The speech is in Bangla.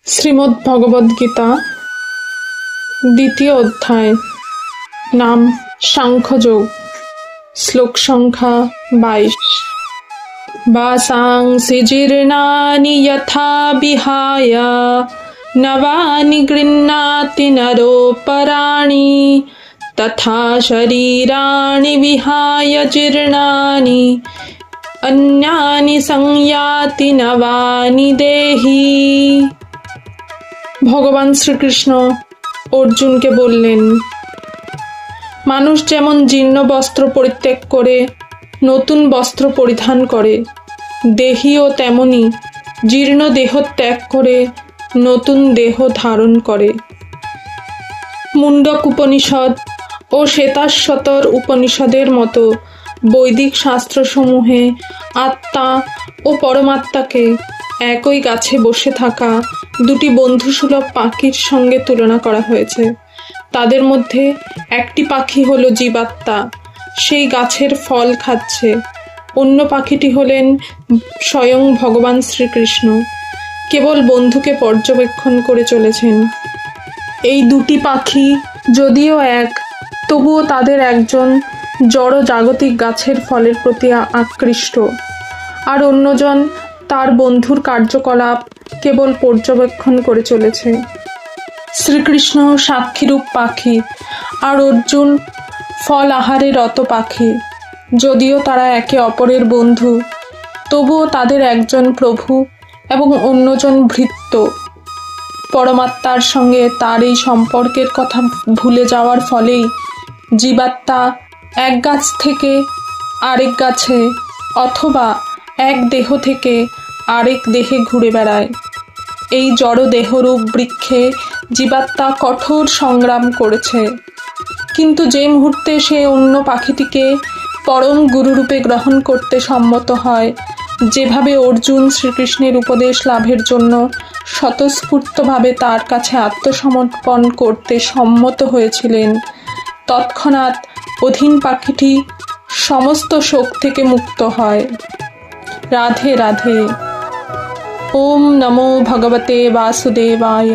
শ্রীমদ্ ভগবদ গীতা দ্বিতীয় অধ্যায়, নাম সাংখ্যযোগ, শ্লোক সংখ্যা 22। বাসাংসি জীর্ণানি যথা বিহায় নবানি গৃহ্ণাতি নরোপরাণি তথা শরীরাণি বিহায় জীর্ণানি অন্যানি সংয়াতি নবানি দেহি। ভগবান শ্রীকৃষ্ণ অর্জুনকে বললেন, মানুষ যেমন জীর্ণ বস্ত্র পরিত্যাগ করে নতুন বস্ত্র পরিধান করে, দেহীও তেমনি জীর্ণ দেহ ত্যাগ করে নতুন দেহ ধারণ করে। মুন্ডক উপনিষদ ও শ্বেতাশ্বতর উপনিষদের মতো বৈদিক শাস্ত্রসমূহে আত্মা ও পরমাত্মাকে একই গাছে বসে থাকা দুটি বন্ধুসুলভ পাখির সঙ্গে তুলনা করা হয়েছে। তাদের মধ্যে একটি পাখি হলো জীবাত্মা, সেই গাছের ফল খাচ্ছে। অন্য পাখিটি হলেন স্বয়ং ভগবান শ্রীকৃষ্ণ, কেবল বন্ধুকে পর্যবেক্ষণ করে চলেছেন। এই দুটি পাখি যদিও এক, তবুও তাদের একজন জড় জাগতিক গাছের ফলের প্রতি আকৃষ্ট, আর অন্যজন তার বন্ধুর কার্যকলাপ কেবল পর্যবেক্ষণ করে চলেছে। শ্রীকৃষ্ণ সাক্ষীরূপ পাখি, আর অর্জুন ফল আহারে রত পাখি। যদিও তারা একে অপরের বন্ধু, তবুও তাদের একজন প্রভু এবং অন্যজন ভৃত্য। পরমাত্মার সঙ্গে তার এই সম্পর্কের কথা ভুলে যাওয়ার ফলেই জীবাত্মা এক গাছ থেকে আরেক গাছে অথবা এক দেহ থেকে আরেক দেহে ঘুরে বেড়ায়। এই জড় দেহরূপ বৃক্ষে জীবাত্মা কঠোর সংগ্রাম করেছে, কিন্তু যে মুহূর্তে সে অন্য পাখিটিকে পরম গুরুরূপে গ্রহণ করতে সম্মত হয়, যেভাবে অর্জুন শ্রীকৃষ্ণের উপদেশ লাভের জন্য স্বতঃস্ফূর্তভাবে তার কাছে আত্মসমর্পণ করতে সম্মত হয়েছিলেন, তৎক্ষণাৎ অধীন পাখিটি সমস্ত শোক থেকে মুক্ত হয়। রাধে রাধে। ওম নমো ভগবতে বাসুদেবায়।